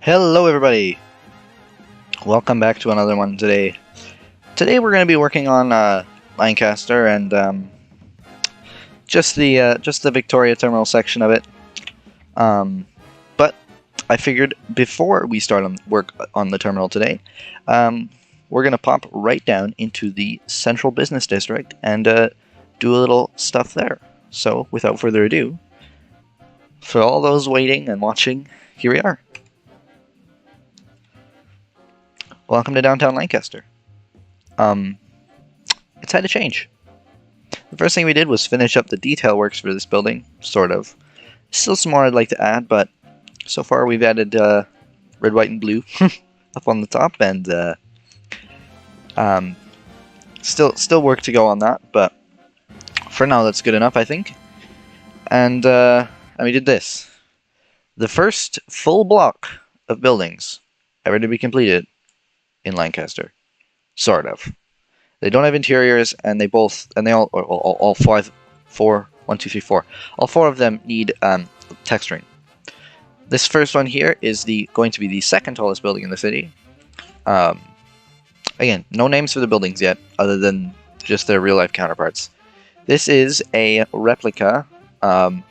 Hello everybody! Welcome back to another one today. Today we're going to be working on Lancaster and just the Victoria Terminal section of it. But I figured before we start on work on the terminal today, we're going to pop right down into the Central Business District and do a little stuff there. So without further ado, for all those waiting and watching, here we are. Welcome to downtown Lancaster. It's had to change. The first thing we did was finish up the detail works for this building, sort of. Still some more I'd like to add, but so far we've added red, white, and blue up on the top, and still work to go on that, but for now that's good enough, I think. And we did this. The first full block of buildings ever to be completed in Lancaster, sort of. They don't have interiors, and they all four of them need texturing. This first one here is going to be the second tallest building in the city. Again, no names for the buildings yet, other than just their real life counterparts. This is a replica of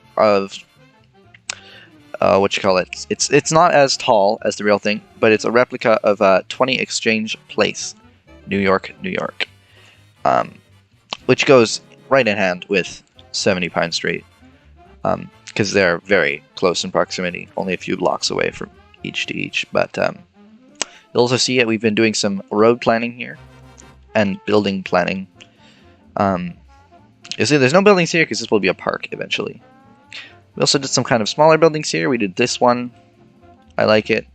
what you call it? It's not as tall as the real thing, but it's a replica of 20 Exchange Place, New York, New York, which goes right in hand with 70 Pine Street, because they're very close in proximity, only a few blocks away from each to each. But you'll also see it. We've been doing some road planning here and building planning. You see, there's no buildings here because this will be a park eventually. We also did some kind of smaller buildings here. We did this one. I like it.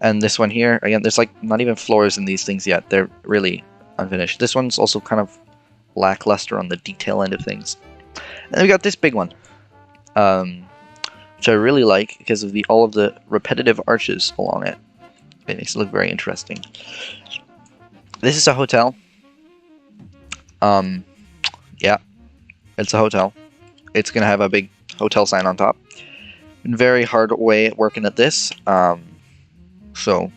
And this one here. Again, there's like not even floors in these things yet. They're really unfinished. This one's also kind of lackluster on the detail end of things. And then we got this big one. Which I really like because of all of the repetitive arches along it. It makes it look very interesting. This is a hotel. Yeah. It's a hotel. It's going to have a big hotel sign on top. Been very hard way working at this. So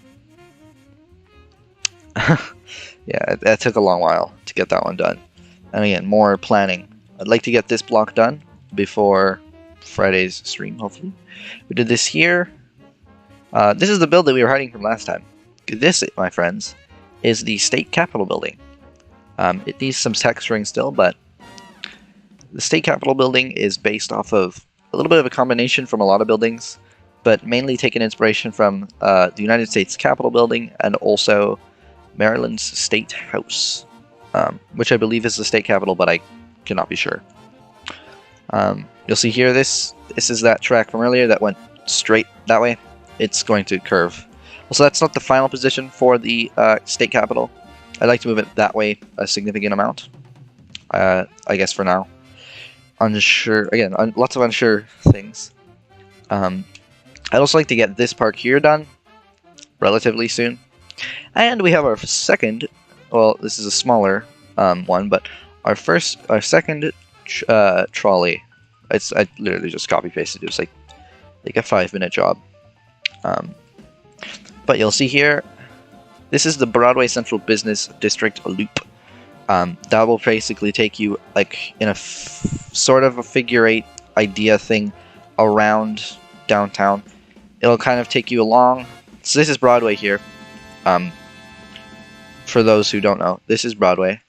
yeah, it took a long while to get that one done. And again, more planning. I'd like to get this block done before Friday's stream, hopefully. We did this here. This is the build that we were hiding from last time. This, my friends, is the State Capitol building. It needs some texturing still, but the State Capitol building is based off of a little bit of a combination from a lot of buildings, but mainly taken inspiration from the United States Capitol building and also Maryland's State House, which I believe is the State Capitol, but I cannot be sure. You'll see here, this is that track from earlier that went straight that way. It's going to curve. So that's not the final position for the state capital. I'd like to move it that way a significant amount. I guess for now. Unsure, again, lots of unsure things. I'd also like to get this park here done relatively soon. And we have our second, well, this is a smaller one, but our second trolley. I literally just copy pasted it. It was like a 5-minute job. But you'll see here, this is the Broadway Central Business District loop. That will basically take you like in a sort of a figure-8 idea thing around downtown. It'll kind of take you along. So this is Broadway here. For those who don't know, this is Broadway.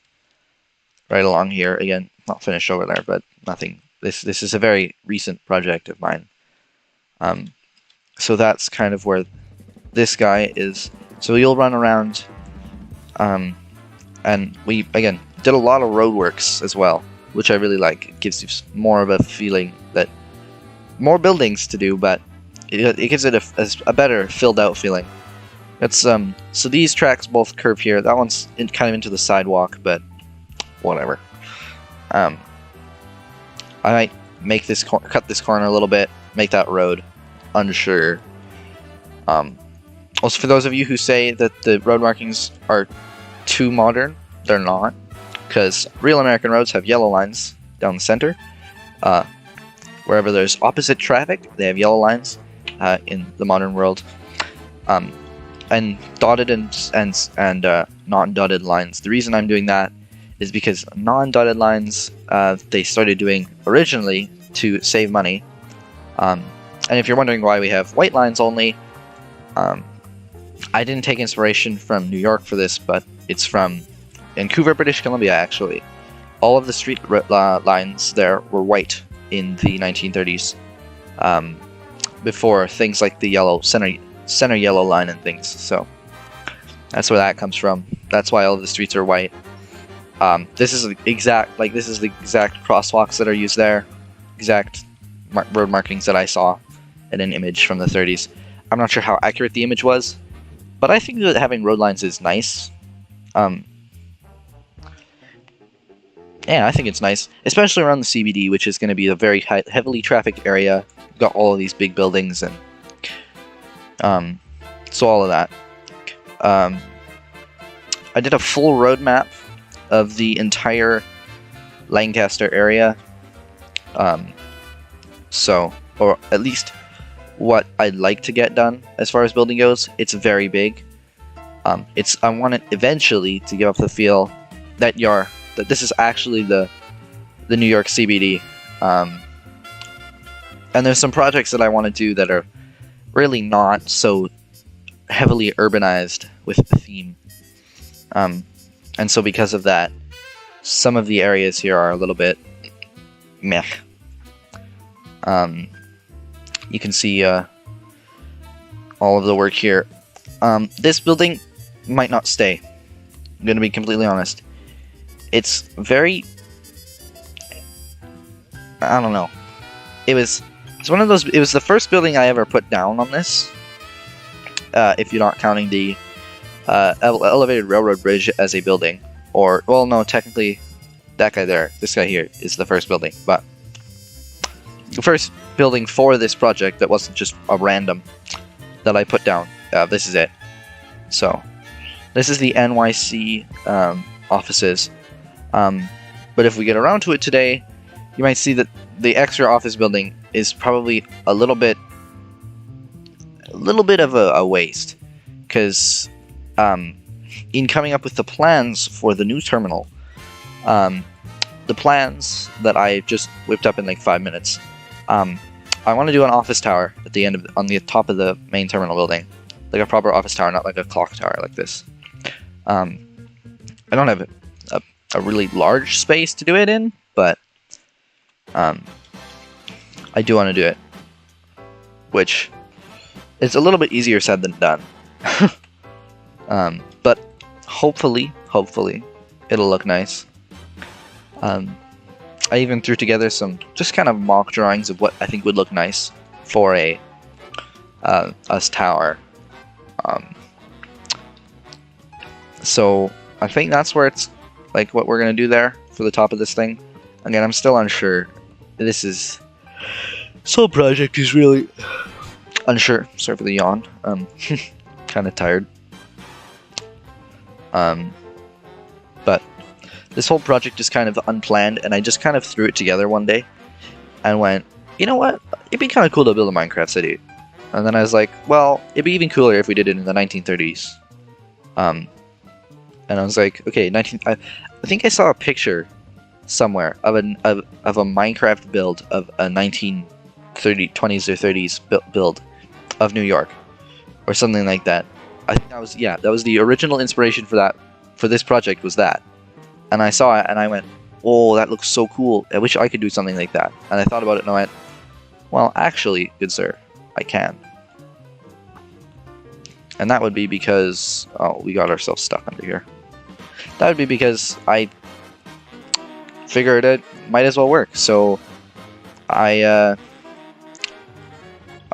Right along here. Again, not finished over there, but nothing. This is a very recent project of mine. So that's kind of where this guy is. So you'll run around, and we, again, did a lot of roadworks as well, which I really like. It gives you more of a feeling that more buildings to do, but it gives it a better filled out feeling. It's so these tracks both curve here. That one's kind of into the sidewalk, but whatever. I might make this cut this corner a little bit, make that road. Unsure. Also, for those of you who say that the road markings are too modern, they're not, because real American roads have yellow lines down the center. Wherever there's opposite traffic, they have yellow lines in the modern world. And dotted and non-dotted lines. The reason I'm doing that is because non-dotted lines they started doing originally to save money. And if you're wondering why we have white lines only, I didn't take inspiration from New York for this, but it's from Vancouver, British Columbia, actually. All of the street lines there were white in the 1930s, before things like the yellow center yellow line and things. So that's where that comes from. That's why all of the streets are white. This is the exact crosswalks that are used there, exact road markings that I saw in an image from the 30s. I'm not sure how accurate the image was, but I think that having road lines is nice. Yeah, I think it's nice, especially around the CBD, which is going to be a very heavily trafficked area. You've got all of these big buildings and so all of that. I did a full road map of the entire Lancaster area. Or at least what I'd like to get done as far as building goes. It's very big. I want it eventually to give up the feel that this is actually the New York CBD. And there's some projects that I want to do that are really not so heavily urbanized with the theme. And so because of that, some of the areas here are a little bit meh. You can see all of the work here. This building might not stay. I'm going to be completely honest. It's very... I don't know. It's one of those... It was the first building I ever put down on this. If you're not counting the elevated railroad bridge as a building. Or, well, no, technically, that guy there, this guy here, is the first building. But the first building for this project that wasn't just a random that I put down. This is it. So, this is the NYC offices. But if we get around to it today, you might see that the extra office building is probably a little bit of a waste, because in coming up with the plans for the new terminal, the plans that I just whipped up in like 5 minutes, I want to do an office tower at the end on the top of the main terminal building, like a proper office tower, not like a clock tower like this. I don't have a really large space to do it in, but I do want to do it, which is a little bit easier said than done. But hopefully it'll look nice. I even threw together some just kind of mock drawings of what I think would look nice for a tower. So I think that's where it's like what we're gonna do there for the top of this thing. Again, I'm still unsure. This whole project is really unsure. Sorry for the yawn. Kind of tired. But this whole project is kind of unplanned, and I just kind of threw it together one day and went, you know what? It'd be kind of cool to build a Minecraft city. And then I was like, well, it'd be even cooler if we did it in the 1930s. And I was like, okay, I think I saw a picture somewhere of a Minecraft build of a 1920s or 30s build of New York, or something like that. I think that was the original inspiration for this project was that. And I saw it and I went, oh, that looks so cool. I wish I could do something like that. And I thought about it and I went, well, actually, good sir, I can. And that would be because, oh, we got ourselves stuck under here. That would be because I figured it might as well work. So I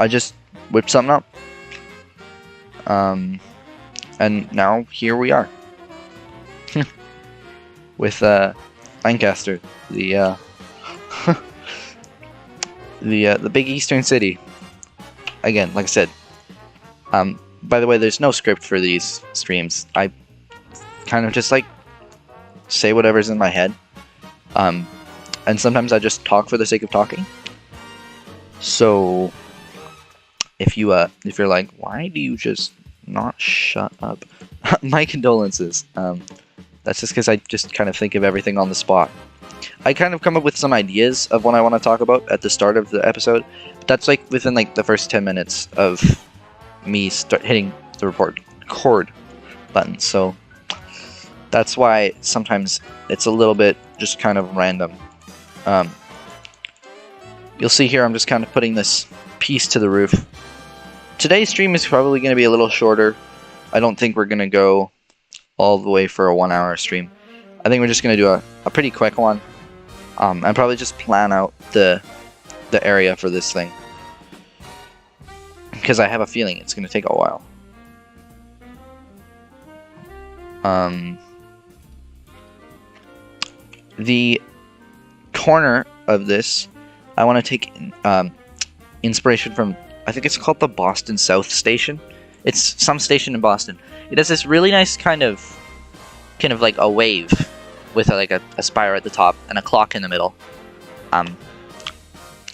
just whipped something up. And now here we are. With Lancaster, the big eastern city. Again, like I said, by the way, there's no script for these streams. I kind of just like say whatever's in my head, and sometimes I just talk for the sake of talking. So if you're like, why do you just not shut up? My condolences. That's just because I just kind of think of everything on the spot. I kind of come up with some ideas of what I want to talk about at the start of the episode, but that's like within like the first 10 minutes of me hitting the record button. So that's why sometimes it's a little bit just kind of random. You'll see here I'm just kind of putting this piece to the roof. Today's stream is probably going to be a little shorter. I don't think we're going to go all the way for a 1-hour stream. I think we're just going to do a pretty quick one. And probably just plan out the area for this thing. Because I have a feeling it's going to take a while. The corner of this, I want to take inspiration from, I think it's called the Boston South Station. It's some station in Boston. It has this really nice kind of like a wave with like a spire at the top and a clock in the middle.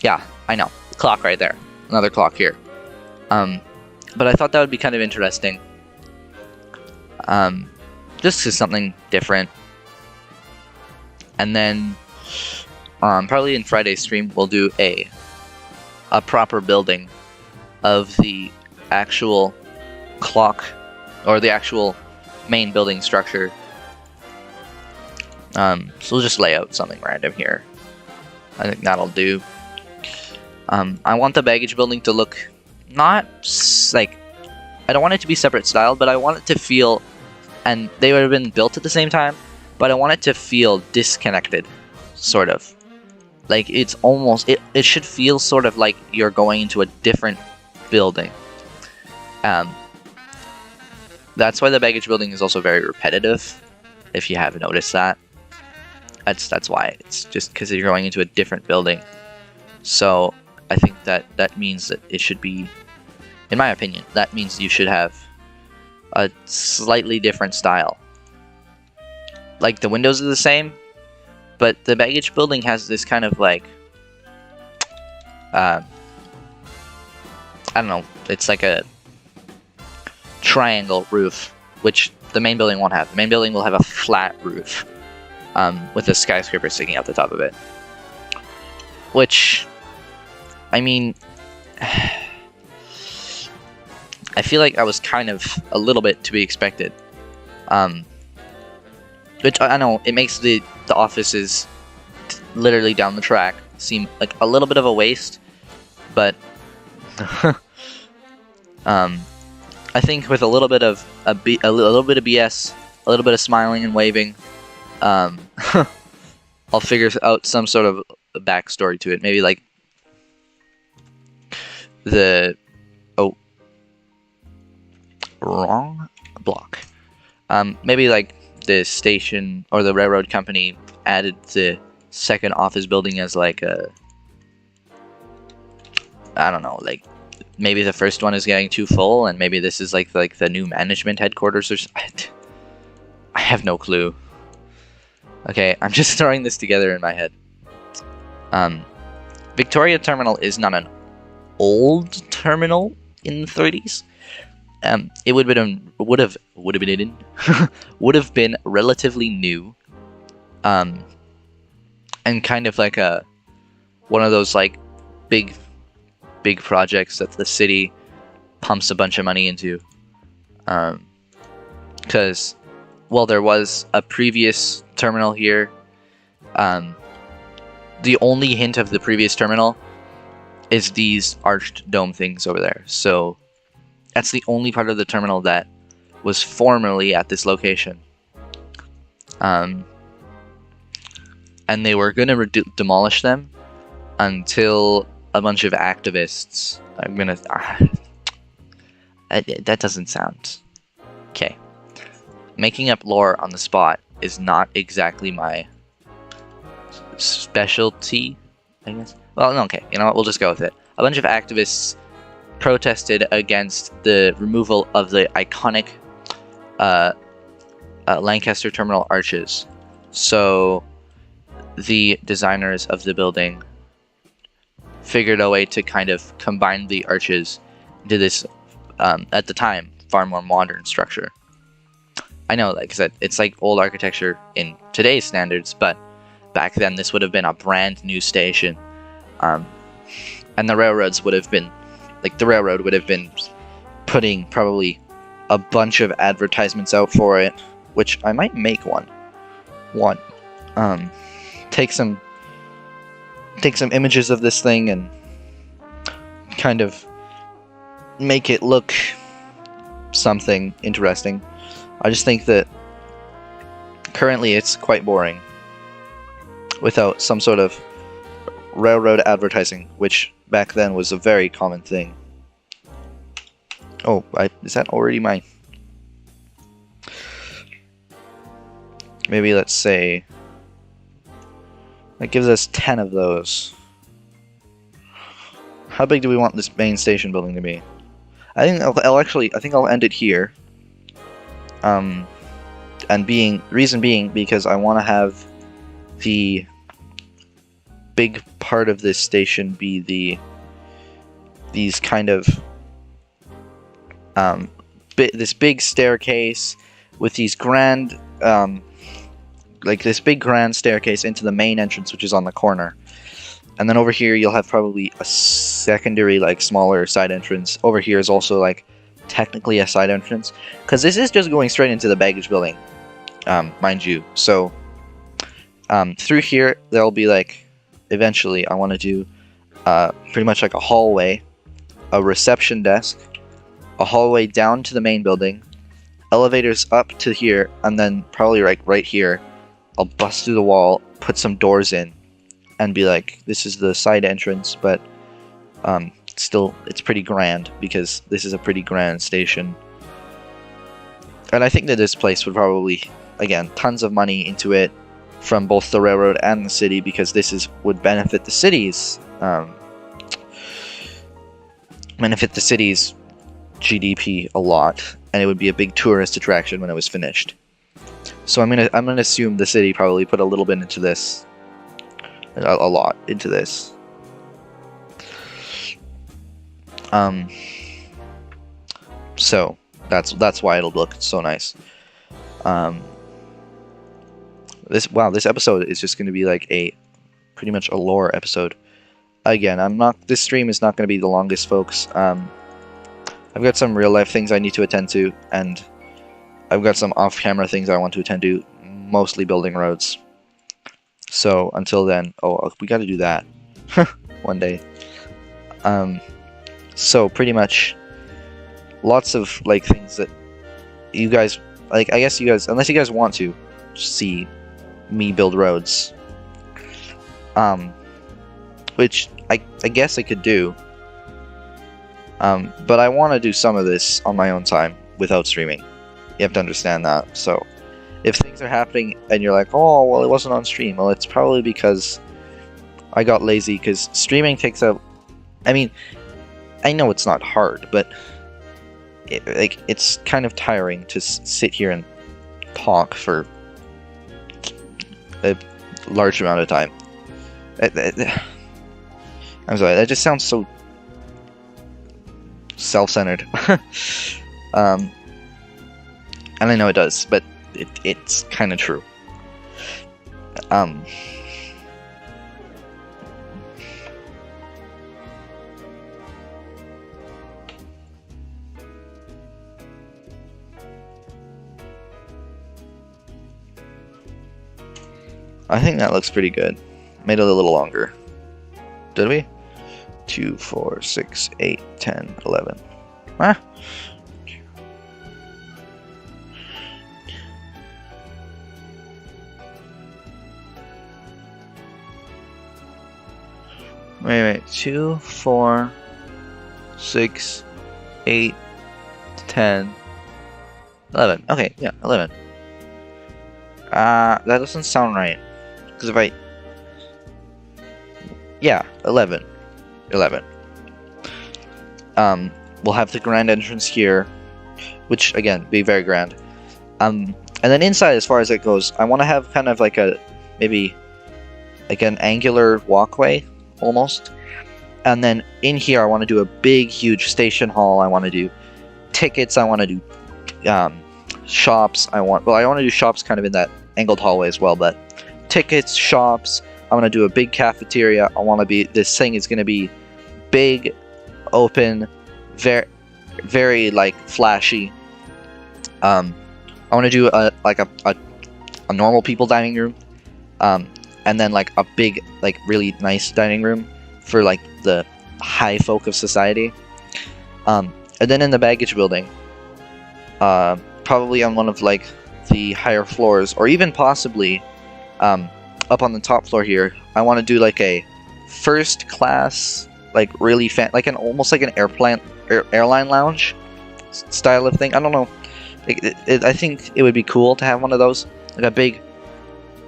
Yeah, I know, clock right there, another clock here. But I thought that would be kind of interesting. Just as something different. And then probably in Friday's stream we'll do a proper building of the actual clock, or the actual main building structure. So we'll just lay out something random here. I think that'll do. I want the baggage building to look not like, I don't want it to be separate styled, but I want it to feel, and they would have been built at the same time, but I want it to feel disconnected, sort of. Like it's almost, it should feel sort of like you're going into a different building. That's why the baggage building is also very repetitive, if you haven't noticed that. That's why. It's just because you're going into a different building. So I think that means that it should be, in my opinion, that means you should have a slightly different style. Like the windows are the same, but the baggage building has this kind of like, I don't know, it's like a triangle roof, which the main building won't have. The main building will have a flat roof, with a skyscraper sticking out the top of it. Which, I mean, I feel like I was kind of a little bit to be expected. Which, I know, it makes the offices literally down the track seem like a little bit of a waste, but I think with a little bit of a little bit of BS, a little bit of smiling and waving, I'll figure out some sort of a backstory to it. Maybe like the wrong block. Maybe like the station or the railroad company added the second office building as like a, I don't know, like maybe the first one is getting too full, and maybe this is like the new management headquarters or something. I have no clue. Okay, I'm just throwing this together in my head. Victoria Terminal is not an old terminal in the 30s. It would have been relatively new, and kind of like one of those like big projects that the city pumps a bunch of money into, because well, there was a previous terminal here. The only hint of the previous terminal is these arched dome things over there. So that's the only part of the terminal that was formerly at this location. And they were going to demolish them until a bunch of activists... that doesn't sound... Okay. Making up lore on the spot is not exactly my specialty, I guess. Well, no, okay, you know what, we'll just go with it. A bunch of activists protested against the removal of the iconic Lancaster terminal arches. So the designers of the building figured a way to kind of combine the arches into this, at the time, far more modern structure. I know, like I said, it's like old architecture in today's standards, but back then this would have been a brand new station. And the railroads would have been, like the railroad would have been putting probably a bunch of advertisements out for it, which I might make one. Take some images of this thing and kind of make it look something interesting. I just think that currently it's quite boring without some sort of railroad advertising, which back then was a very common thing. Oh, is that already mine? Maybe let's say that gives us 10 of those. How big do we want this main station building to be? I think I'll end it here. And reason being because I want to have the big part of this station be these kind of this big staircase with these grand this big grand staircase into the main entrance, which is on the corner. And then over here you'll have probably a secondary, like, smaller side entrance. Over here is also, like, technically a side entrance, because this is just going straight into the baggage building, mind you. So through here there'll be, like, eventually I want to do pretty much like a hallway, a reception desk, a hallway down to the main building, elevators up to here, and then probably like right here I'll bust through the wall, put some doors in, and be like, this is the side entrance, but still it's pretty grand because this is a pretty grand station. And I think that this place would probably, again, tons of money into it from both the railroad and the city, because this would benefit the city's GDP a lot, and it would be a big tourist attraction when it was finished. So I'm gonna assume the city probably put a little bit into this, a lot into this. So that's why it'll look so nice. This episode is just going to be like pretty much a lore episode. Again, this stream is not going to be the longest, folks. I've got some real life things I need to attend to, and I've got some off-camera things I want to attend to, mostly building roads. So until then, we got to do that one day. So pretty much lots of like things that you guys like. I guess you guys, unless you guys want to see me build roads, um, which I guess I could do. But I want to do some of this on my own time without streaming. You have to understand that. So if things are happening and you're like, oh, well, it wasn't on stream, well, it's probably because I got lazy, because streaming takes up... I mean, I know it's not hard, but it's kind of tiring to sit here and talk for a large amount of time. I'm sorry, that just sounds so self-centered. And I know it does, but it's kind of true. I think that looks pretty good. Made it a little longer. Did we? 2, 4, 6, 8, 10, 11. Ah. Wait. 2, 4, 6, 8, 10, 11. Okay, yeah, 11. That doesn't sound right. Because if I... Yeah, 11. 11. We'll have the grand entrance here, which, again, be very grand. And then inside, as far as it goes, I want to have kind of like a... Maybe... like an angular walkway, almost. And then in here, I want to do a big, huge station hall. I want to do tickets. I want to do shops. I want to do shops kind of in that angled hallway as well, but tickets, shops. I want to do a big cafeteria. This thing is going to be big, open, very, very like flashy. I want to do a normal people dining room, and then like a big, like really nice dining room for like the high folk of society. And then in the baggage building, probably on one of like the higher floors, or even possibly up on the top floor here, I want to do like a first class, like really like almost like an airline lounge style of thing. I don't know. I think it would be cool to have one of those, like a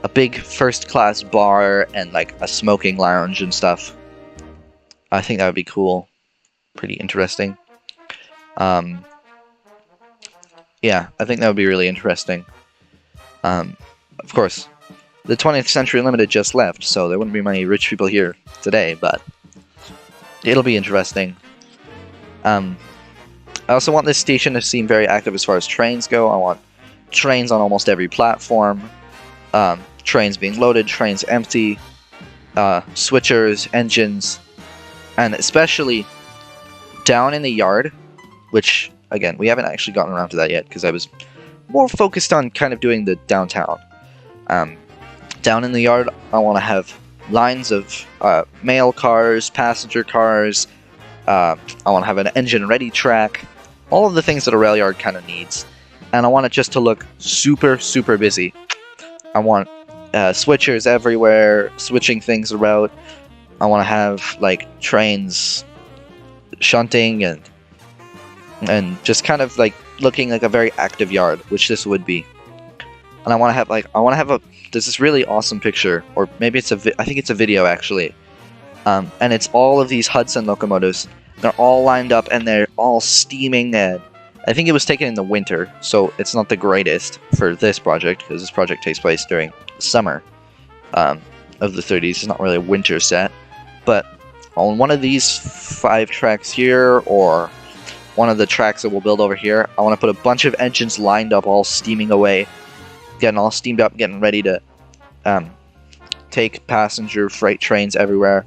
big first class bar and like a smoking lounge and stuff. I think that would be cool, pretty interesting. Yeah, I think that would be really interesting. Of course, the 20th Century Limited just left, so there wouldn't be many rich people here today, but it'll be interesting. I also want this station to seem very active as far as trains go. I want trains on almost every platform. Trains being loaded, trains empty, switchers, engines, and especially down in the yard, which, again, we haven't actually gotten around to that yet, because I was more focused on kind of doing the downtown. Down in the yard, I want to have lines of mail cars, passenger cars. I want to have an engine-ready track. All of the things that a rail yard kind of needs. And I want it just to look super, super busy. I want switchers everywhere, switching things around. I want to have like trains shunting and just kind of like looking like a very active yard, which this would be. And I want to have there's this really awesome picture, or maybe I think it's a video actually. And it's all of these Hudson locomotives. They're all lined up and they're all steaming, and I think it was taken in the winter, so it's not the greatest for this project, because this project takes place during the summer of the 30s. It's not really a winter set. But on one of these 5 tracks here, or one of the tracks that we'll build over here, I want to put a bunch of engines lined up, all steaming away, getting all steamed up, getting ready to take passenger freight trains everywhere.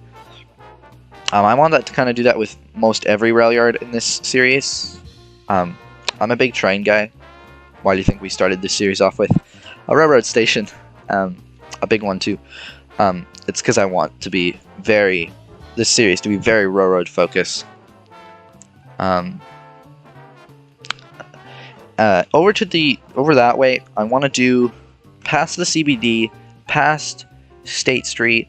I want that to kind of do that with most every rail yard in this series. I'm a big train guy. Why do you think we started this series off with a railroad station? A big one too. It's because I want to be this series to be very railroad focused. Over that way, I want to do past the CBD, past State Street,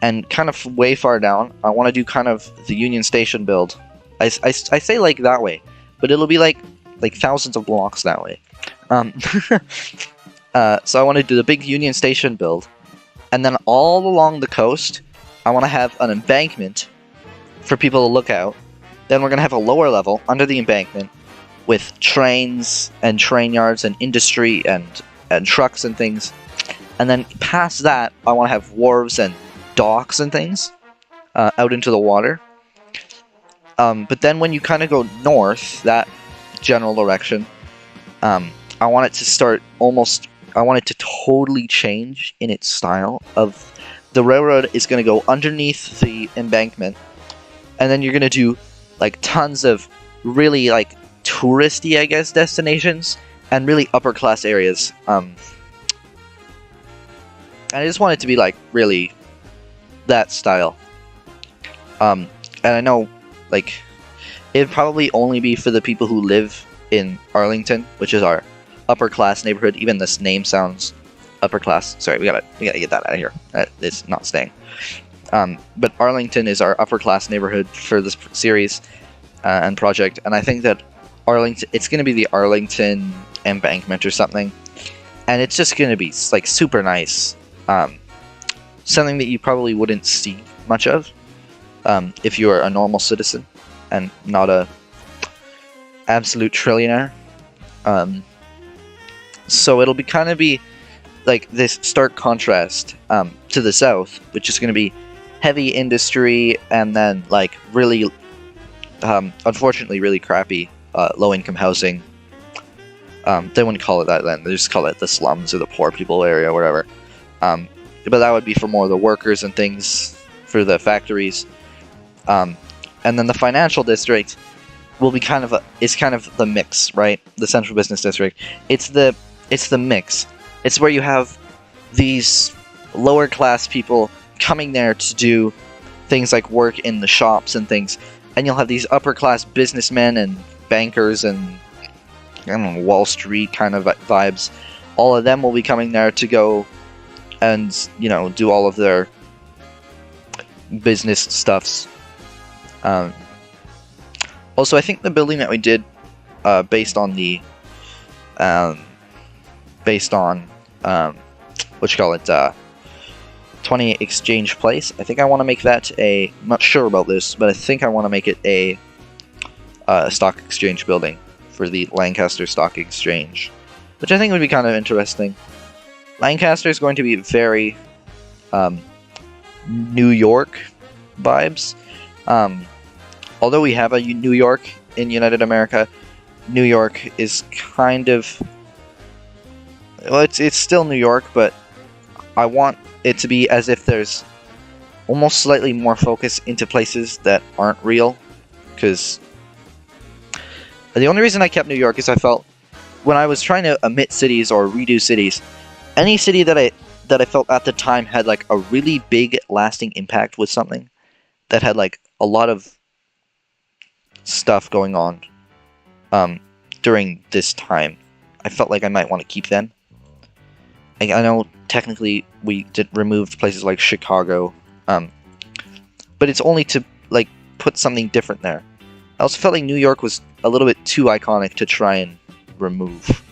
and kind of way far down, I want to do kind of the Union Station build. I say like that way, but it'll be like thousands of blocks that way. So I want to do the big Union Station build, and then all along the coast, I want to have an embankment for people to look out. Then we're going to have a lower level under the embankment with trains and train yards and industry and trucks and things. And then past that, I want to have wharves and docks and things out into the water. But then when you kind of go north, that general direction, I want it to start almost... I want it to totally change in its style. Of the railroad is going to go underneath the embankment, and then you're going to do like tons of really like touristy, I guess, destinations and really upper class areas. And I just want it to be like really that style. And I know like it'd probably only be for the people who live in Arlington, which is our upper class neighborhood. Even this name sounds upper class. Sorry, we gotta get that out of here. It's not staying. But Arlington is our upper class neighborhood for this series and project, and I think that Arlington, it's gonna be the Arlington embankment or something, and it's just gonna be like super nice. Something that you probably wouldn't see much of if you are a normal citizen and not a absolute trillionaire. So it'll be kind of be like this stark contrast to the south, which is going to be heavy industry and then like really, unfortunately, really crappy low-income housing. They wouldn't call it that then; they just call it the slums or the poor people area, or whatever. But that would be for more of the workers and things for the factories. And then the financial district will be kind of the mix, right? The central business district. It's the mix. It's where you have these lower class people coming there to do things like work in the shops and things, and you'll have these upper class businessmen and bankers and I don't know, Wall Street kind of vibes. All of them will be coming there to go and, you know, do all of their business stuffs. Also, I think the building that we did based on 28 Exchange Place, I think I want to make that I'm not sure about this, but I think I want to make it a stock exchange building for the Lancaster Stock Exchange, which I think would be kind of interesting. Lancaster is going to be very New York vibes. Although we have a New York in United America, New York is kind of... well, it's still New York, but I want it to be as if there's almost slightly more focus into places that aren't real, because the only reason I kept New York is I felt when I was trying to omit cities or redo cities, any city that I felt at the time had like a really big lasting impact with something that had like a lot of stuff going on during this time, I felt like I might want to keep them. I know technically we did remove places like Chicago, but it's only to like put something different there. I also felt like New York was a little bit too iconic to try and remove.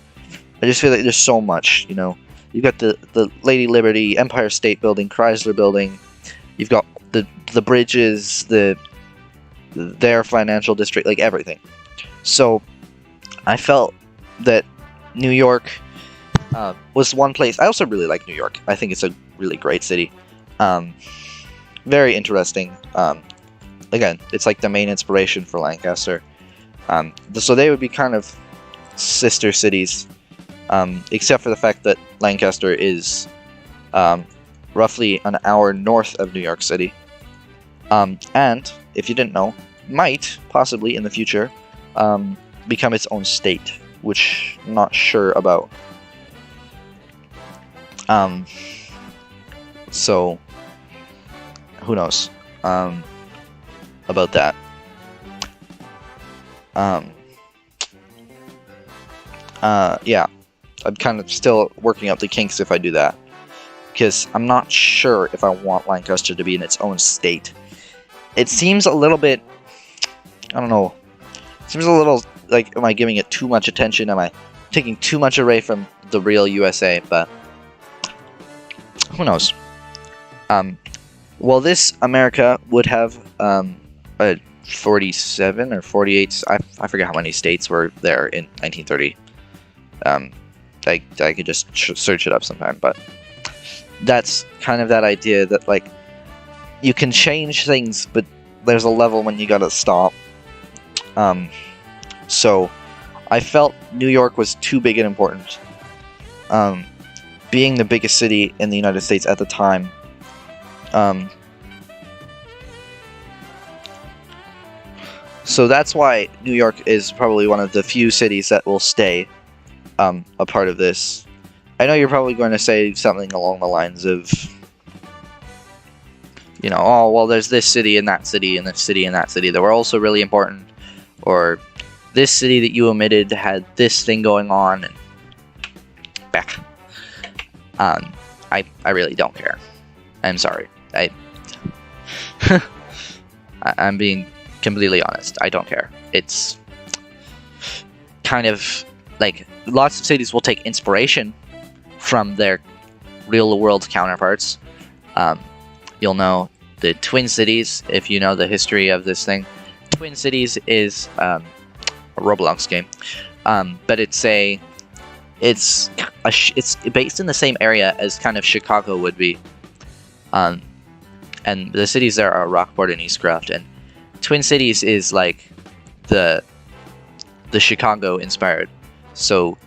I just feel like there's so much, you know. You've got the Lady Liberty, Empire State Building, Chrysler Building. You've got the bridges, their financial district, like everything. So I felt that New York was one place. I also really like New York. I think it's a really great city. Very interesting. Again, it's like the main inspiration for Lancaster. So they would be kind of sister cities, except for the fact that Lancaster is roughly an hour north of New York City. And, if you didn't know, might, possibly in the future, become its own state, which I'm not sure about. So, who knows about that. Yeah, I'm kind of still working out the kinks if I do that. because I'm not sure if I want Lancaster to be in its own state. It seems a little bit, I don't know, it seems a little like, am I giving it too much attention? Am I taking too much away from the real USA? But who knows? Well, this America would have a 47 or 48, I forget how many states were there in 1930. I could just search it up sometime, but that's kind of that idea that, like, you can change things, but there's a level when you gotta stop. So I felt New York was too big and important. Being the biggest city in the United States at the time, so that's why New York is probably one of the few cities that will stay a part of this. I know you're probably going to say something along the lines of, you know, oh, well, there's this city and that city and this city and that city that were also really important, or this city that you omitted had this thing going on, and back. I really don't care. I'm sorry. I'm being completely honest. I don't care. It's kind of like lots of cities will take inspiration from their real world counterparts. You'll know the Twin Cities if you know the history of this thing. Twin Cities is a Roblox game, but it's based in the same area as kind of Chicago would be, and the cities there are Rockport and Eastcroft, and Twin Cities is like the Chicago inspired. So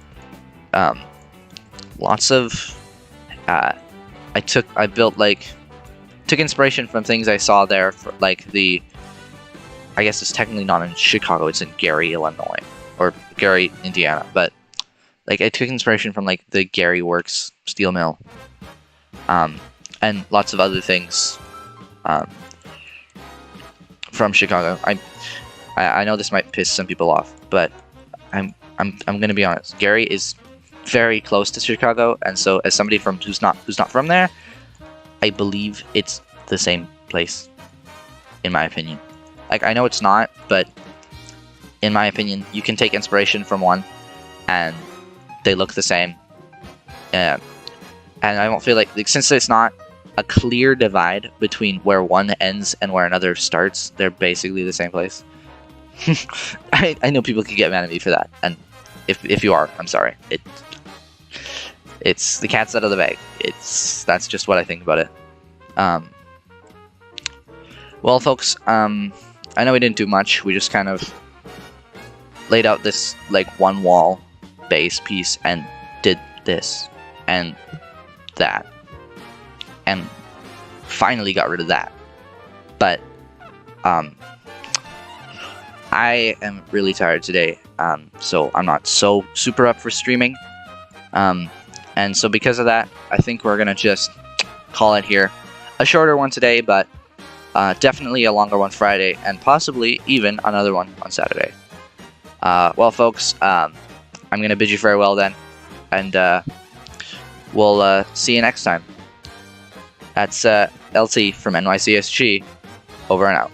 lots of I took inspiration from things I saw there, for like I guess it's technically not in Chicago, it's in Gary, Illinois, or Gary, Indiana, but like I took inspiration from like the Gary Works steel mill, and lots of other things from Chicago. I know this might piss some people off, but I'm gonna be honest. Gary is very close to Chicago, and so as somebody who's not from there, I believe it's the same place, in my opinion. Like, I know it's not, but in my opinion, you can take inspiration from one, and they look the same. And I don't feel like since there's not a clear divide between where one ends and where another starts, they're basically the same place. I know people could get mad at me for that, and if you are, I'm sorry. It's the cat's out of the bag. That's just what I think about it. Well, folks, I know we didn't do much. We just kind of laid out this like one wall base piece and did this and that, and finally got rid of that. But I am really tired today, so I'm not so super up for streaming. And so because of that, I think we're gonna just call it here. A shorter one today, but definitely a longer one Friday, and possibly even another one on Saturday. Well, folks, I'm gonna bid you farewell then, and we'll see you next time. That's LT from NYCSG, over and out.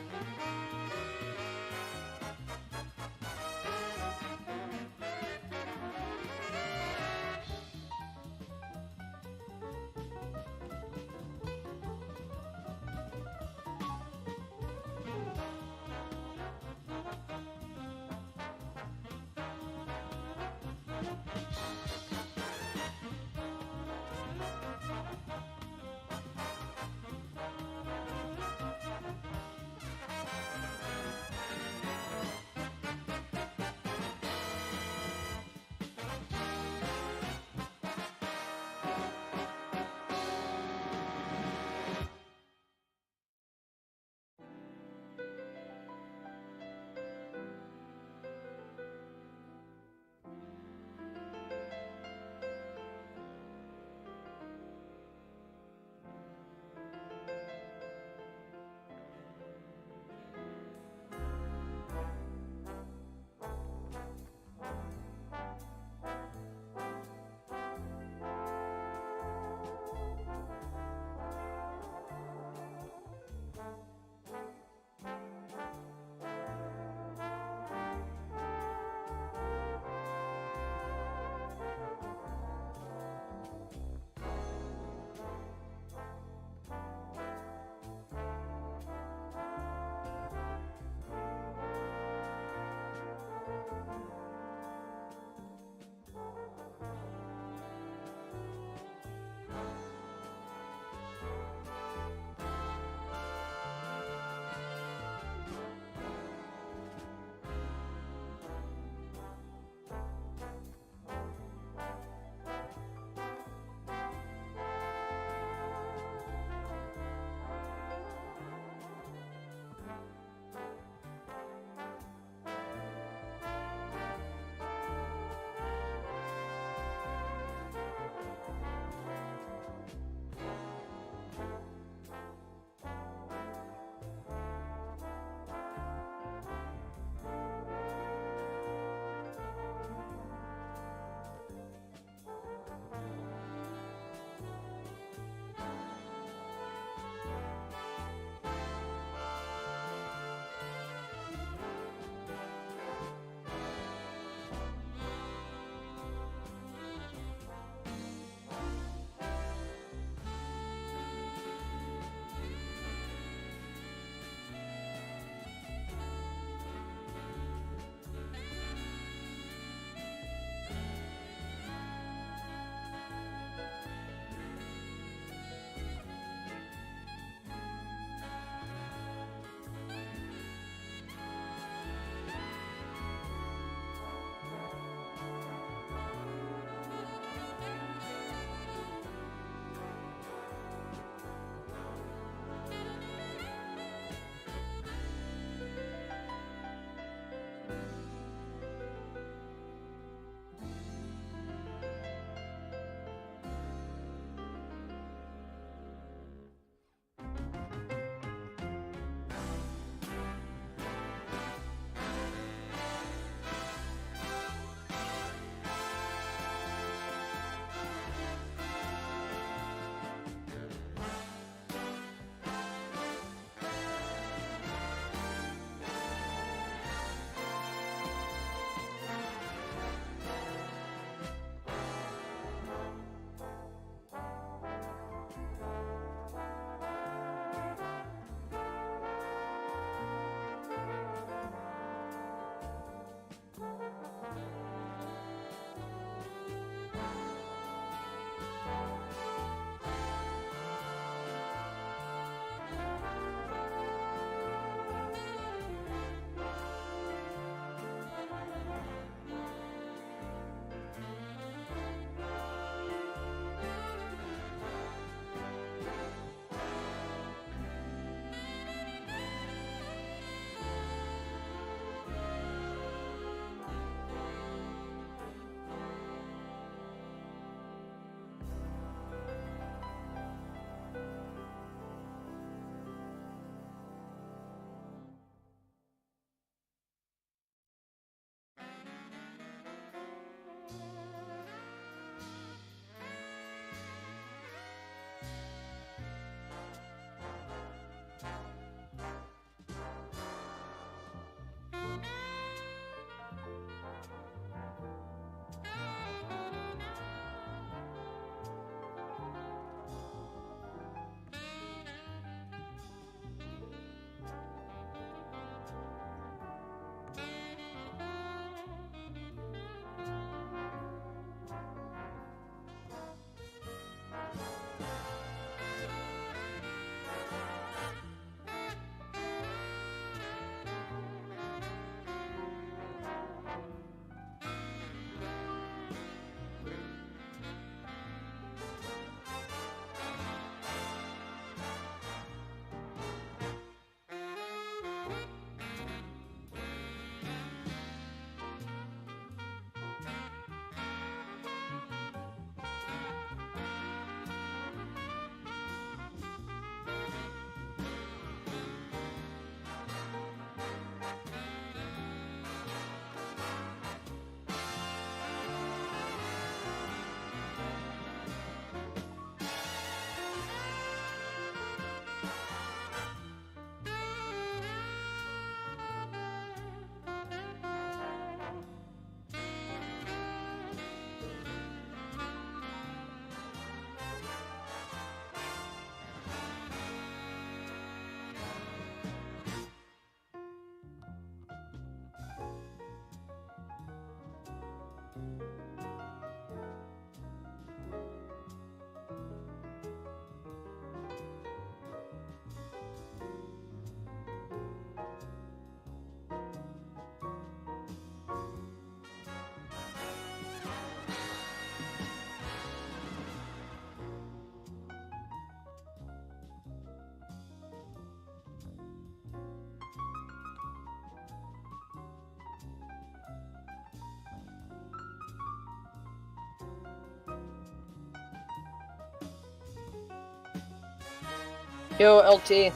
Yo, LT.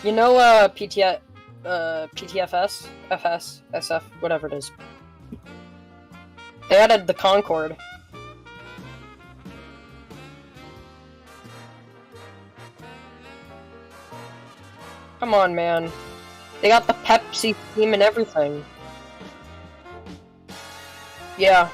You know, PTFS? FS? SF? Whatever it is. They added the Concorde. Come on, man. They got the Pepsi theme and everything. Yeah.